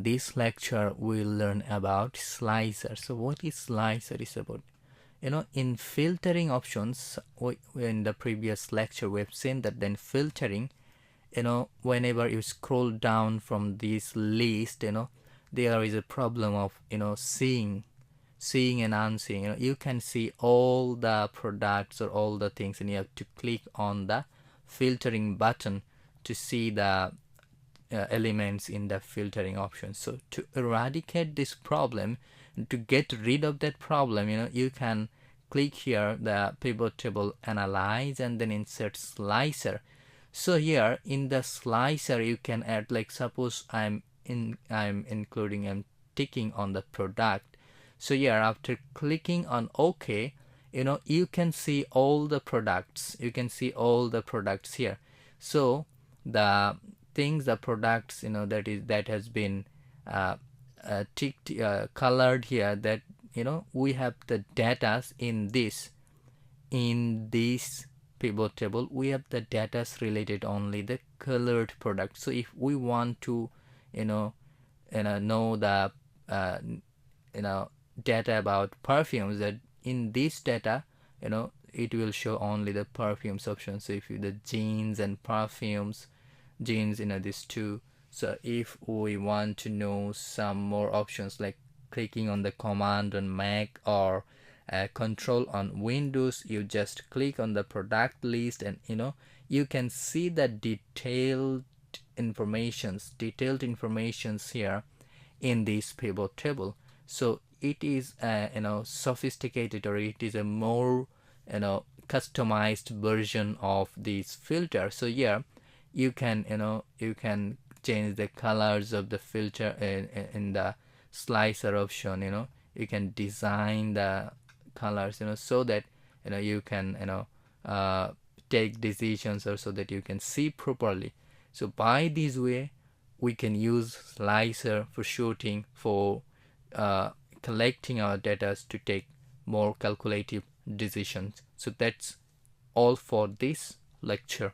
this lecture we'll learn about slicer. So what is slicer is about? In filtering options, in the previous lecture we've seen that then filtering, whenever you scroll down from this list, there is a problem of seeing and unseeing. You can see all the products or all the things, and you have to click on the filtering button to see the elements in the filtering option. So to eradicate this problem, to get rid of that problem, you can click here the pivot table analyze and then insert slicer. So here in the slicer you can add, like suppose I'm ticking on the product. So here after clicking on OK, you can see all the products. You can see all the products here. So the things, the products, that has been ticked, colored here, that we have the data in this pivot table. We have the data related only the colored product. So if we want to know the data about perfumes, that in this data it will show only the perfumes option. So if the jeans and perfumes, jeans, these two. So if we want to know some more options, like clicking on the command on Mac or control on Windows, you just click on the product list, and you can see the detailed informations here in this pivot table. So it is sophisticated, or it is a more customized version of this filter. So here you can change the colors of the filter in the slicer option. You can design the colors so that you can take decisions, or so that you can see properly. So by this way we can use slicer for shooting, for collecting our data to take more calculative decisions. So that's all for this lecture.